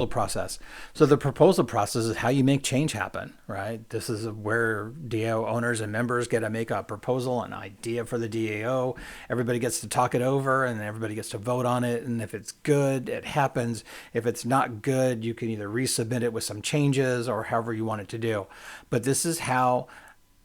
process. So the proposal process is how you make change happen, right? This is where DAO owners and members get to make a proposal, an idea for the DAO. Everybody gets to talk it over and everybody gets to vote on it. And if it's good, it happens. If it's not good, you can either resubmit it with some changes or however you want it to do. But this is how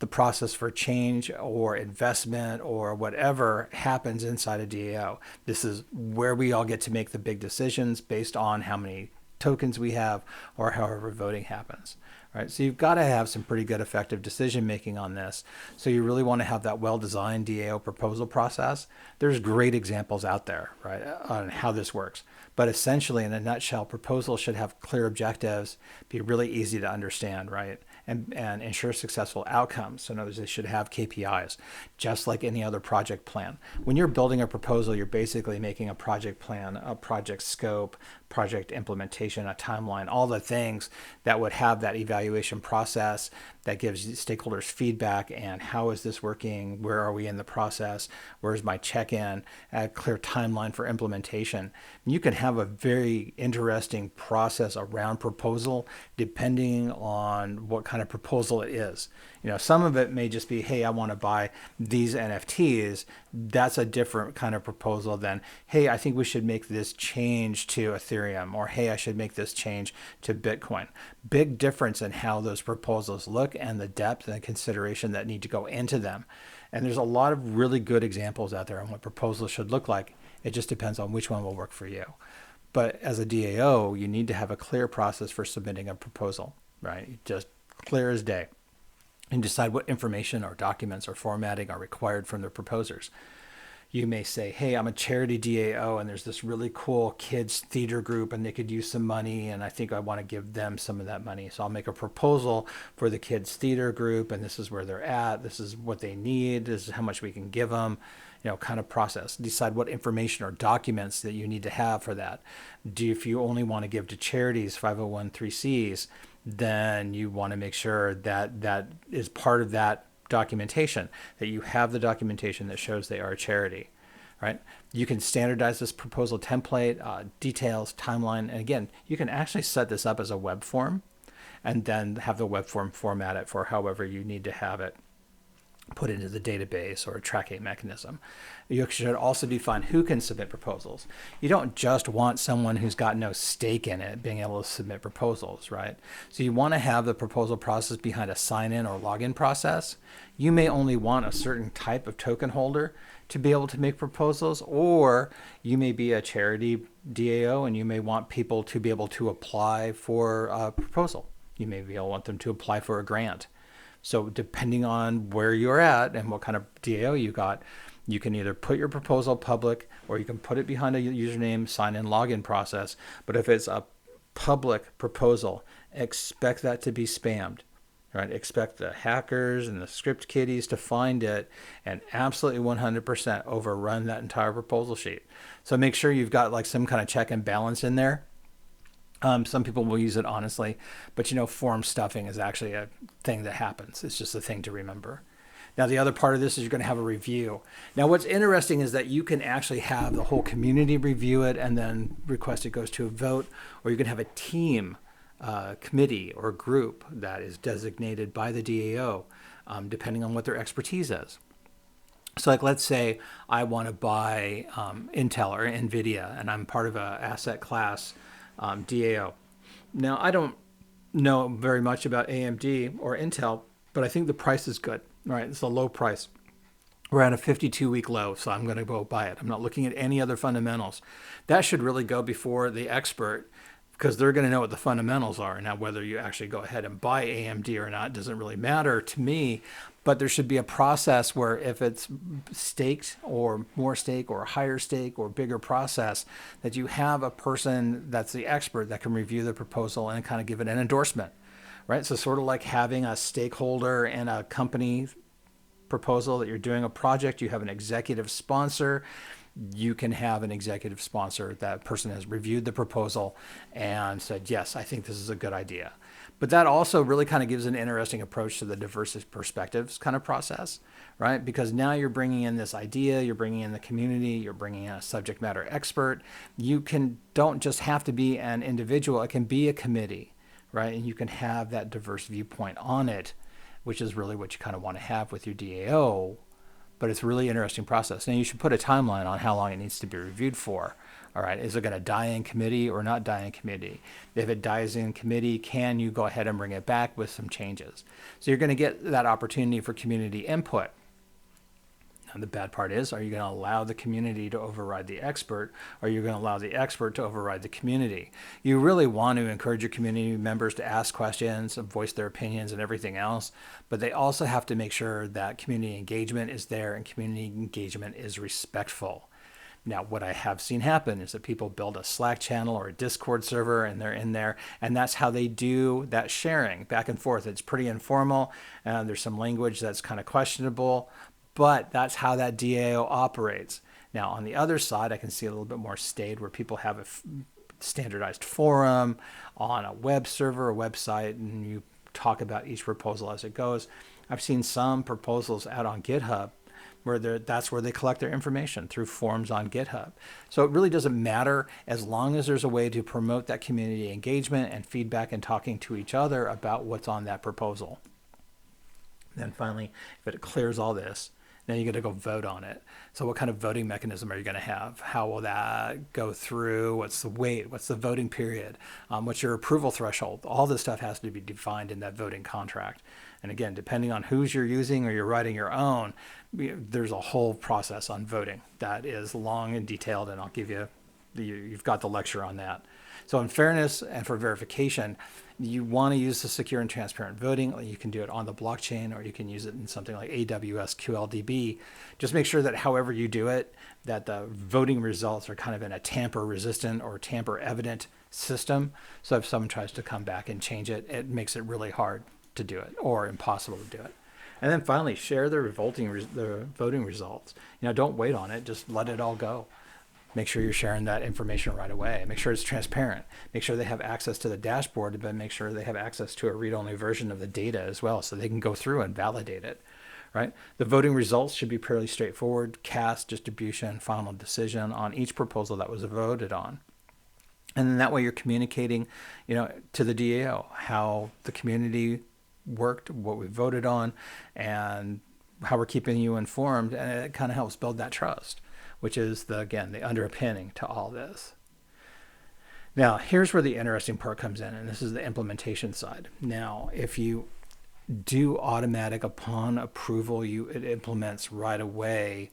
the process for change or investment or whatever happens inside a DAO. This is where we all get to make the big decisions based on how many tokens we have or however voting happens. Right? So you've got to have some pretty good effective decision making on this. So you really want to have that well-designed DAO proposal process. There's great examples out there, right, on how this works. But essentially, in a nutshell, proposals should have clear objectives, be really easy to understand, right? And ensure successful outcomes. So in other words, they should have KPIs, just like any other project plan. When you're building a proposal, you're basically making a project plan, a project scope, project implementation, a timeline, all the things that would have that evaluation process that gives stakeholders feedback and how is this working, where are we in the process, where's my check-in, a clear timeline for implementation. You can have a very interesting process around proposal depending on what kind of proposal it is. You know, some of it may just be, hey, I want to buy these NFTs. That's a different kind of proposal than, hey, I think we should make this change to Ethereum, or hey, I should make this change to Bitcoin. Big difference in how those proposals look and the depth and consideration that need to go into them. And there's a lot of really good examples out there on what proposals should look like. It just depends on which one will work for you. But as a DAO, you need to have a clear process for submitting a proposal, right? Just clear as day. And decide what information or documents or formatting are required from the proposers. You may say, hey, I'm a charity DAO and there's this really cool kids theater group and they could use some money and I think I want to give them some of that money. So I'll make a proposal for the kids theater group and this is where they're at. This is what they need. This is how much we can give them. You know, kind of process. Decide what information or documents that you need to have for that. If you only want to give to charities, 501(c)(3)s, then you want to make sure that that is part of that documentation, that you have the documentation that shows they are a charity, right? You can standardize this proposal template, details, timeline, and again, you can actually set this up as a web form and then have the web form format it for however you need to have it put into the database or a tracking mechanism. You should also define who can submit proposals. You don't just want someone who's got no stake in it being able to submit proposals, right? So you want to have the proposal process behind a sign-in or login process. You may only want a certain type of token holder to be able to make proposals, or you may be a charity DAO and you may want people to be able to apply for a proposal. You may be able to want them to apply for a grant. So depending on where you're at and what kind of DAO you got, you can either put your proposal public or you can put it behind a username sign-in login process. But if it's a public proposal, expect that to be spammed, right? Expect the hackers and the script kiddies to find it and absolutely 100% overrun that entire proposal sheet. So make sure you've got like some kind of check and balance in there. Some people will use it honestly, but you know, form stuffing is actually a thing that happens. It's just a thing to remember. Now, the other part of this is you're going to have a review. Now, what's interesting is that you can actually have the whole community review it and then request it goes to a vote, or you can have a team, committee or group that is designated by the DAO, depending on what their expertise is. So like, let's say I want to buy Intel or NVIDIA, and I'm part of a asset class DAO. Now, I don't know very much about AMD or Intel, but I think the price is good. All right, it's a low price. We're at a 52-week low, so I'm going to go buy it. I'm not looking at any other fundamentals. That should really go before the expert because they're going to know what the fundamentals are. Now, whether you actually go ahead and buy AMD or not doesn't really matter to me, but there should be a process where if it's staked or more stake or higher stake or bigger process, that you have a person that's the expert that can review the proposal and kind of give it an endorsement, right? So sort of like having a stakeholder in a company proposal that you're doing a project, you have an executive sponsor you can have an executive sponsor. That person has reviewed the proposal and said, yes, I think this is a good idea. But that also really kind of gives an interesting approach to the diverse perspectives kind of process, right? Because now you're bringing in this idea, you're bringing in the community, you're bringing in a subject matter expert. Don't just have to be an individual, it can be a committee, right? And you can have that diverse viewpoint on it, which is really what you kind of want to have with your DAO. But it's a really interesting process. Now you should put a timeline on how long it needs to be reviewed for. All right, is it going to die in committee or not die in committee? If it dies in committee, can you go ahead and bring it back with some changes? So you're going to get that opportunity for community input. Now the bad part is, are you going to allow the community to override the expert? Or are you going to allow the expert to override the community? You really want to encourage your community members to ask questions and voice their opinions and everything else, but they also have to make sure that community engagement is there and community engagement is respectful. Now, what I have seen happen is that people build a Slack channel or a Discord server and they're in there, and that's how they do that sharing back and forth. It's pretty informal, and there's some language that's kind of questionable, but that's how that DAO operates. Now, on the other side, I can see a little bit more staid where people have a standardized forum on a web server or website, and you talk about each proposal as it goes. I've seen some proposals out on GitHub where that's where they collect their information through forums on GitHub. So it really doesn't matter as long as there's a way to promote that community engagement and feedback and talking to each other about what's on that proposal. Then finally, if it clears all this, then you got to go vote on it. So what kind of voting mechanism are you going to have? How will that go through? What's the weight? What's the voting period? What's your approval threshold? All this stuff has to be defined in that voting contract. And again, depending on whose you're using or you're writing your own, there's a whole process on voting that is long and detailed, and I'll give you, you've got the lecture on that. So in fairness and for verification, you want to use the secure and transparent voting. You can do it on the blockchain, or you can use it in something like AWS QLDB. Just make sure that however you do it, that the voting results are kind of in a tamper resistant or tamper evident system. So if someone tries to come back and change it, it makes it really hard to do it or impossible to do it. And then finally, share the voting results. Don't wait on it. Just let it all go. Make sure you're sharing that information right away. Make sure it's transparent. Make sure they have access to the dashboard, but make sure they have access to a read-only version of the data as well, so they can go through and validate it, right? The voting results should be fairly straightforward: cast, distribution, final decision on each proposal that was voted on. And then that way you're communicating, to the DAO how the community worked, what we voted on, and how we're keeping you informed. And it kind of helps build that trust, which is the underpinning to all this. Now, here's where the interesting part comes in, and this is the implementation side. Now, if you do automatic upon approval, it implements right away.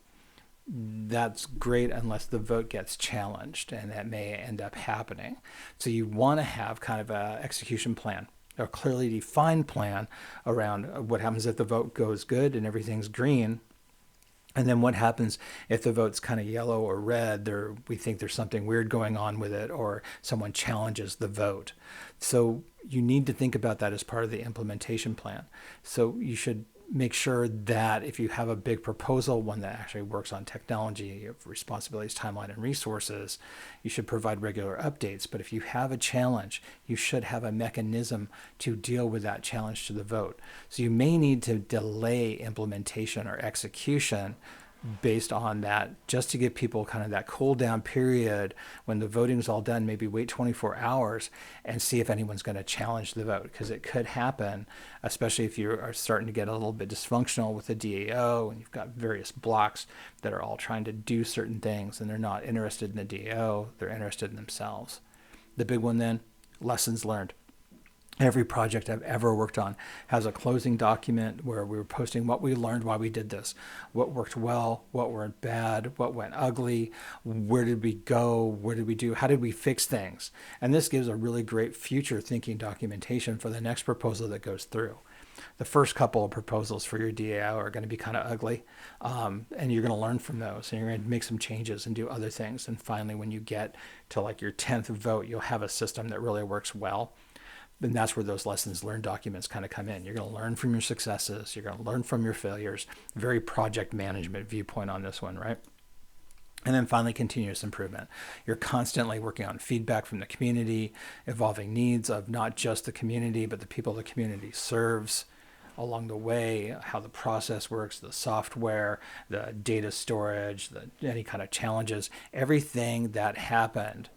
That's great unless the vote gets challenged, and that may end up happening. So you want to have kind of an execution plan, a clearly defined plan around what happens if the vote goes good and everything's green. And then what happens if the vote's kind of yellow or red? We think there's something weird going on with it, or someone challenges the vote. So you need to think about that as part of the implementation plan. So you should make sure that if you have a big proposal, one that actually works on technology, of responsibilities, timeline, and resources, you should provide regular updates. But if you have a challenge, you should have a mechanism to deal with that challenge to the vote. So you may need to delay implementation or execution based on that, just to give people kind of that cool down period when the voting is all done. Maybe wait 24 hours and see if anyone's going to challenge the vote, because it could happen, especially if you are starting to get a little bit dysfunctional with the DAO and you've got various blocks that are all trying to do certain things and they're not interested in the DAO, they're interested in themselves. The big one then, lessons learned. Every project I've ever worked on has a closing document where we were posting what we learned, why we did this, what worked well, what went bad, what went ugly, where did we go, what did we do, how did we fix things. And this gives a really great future thinking documentation for the next proposal that goes through. The first couple of proposals for your DAO are going to be kind of ugly, and you're going to learn from those, and you're going to make some changes and do other things. And finally, when you get to like your 10th vote, you'll have a system that really works well. And that's where those lessons learned documents kind of come in. You're going to learn from your successes. You're going to learn from your failures. Very project management viewpoint on this one, right? And then finally, continuous improvement. You're constantly working on feedback from the community, evolving needs of not just the community, but the people the community serves along the way, how the process works, the software, the data storage, any kind of challenges, everything that happened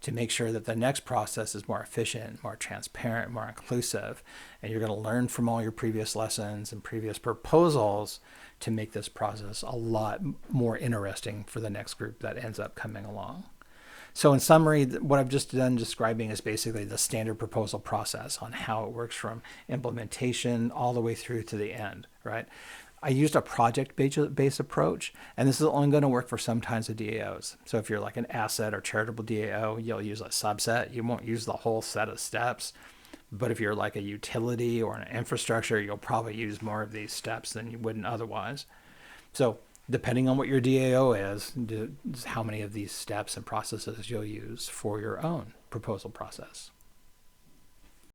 to make sure that the next process is more efficient, more transparent, more inclusive. And you're going to learn from all your previous lessons and previous proposals to make this process a lot more interesting for the next group that ends up coming along. So in summary, what I've just done describing is basically the standard proposal process on how it works from implementation all the way through to the end, right? I used a project-based approach, and this is only going to work for some kinds of DAOs. So if you're like an asset or charitable DAO, you'll use a subset. You won't use the whole set of steps. But if you're like a utility or an infrastructure, you'll probably use more of these steps than you wouldn't otherwise. So depending on what your DAO is how many of these steps and processes you'll use for your own proposal process.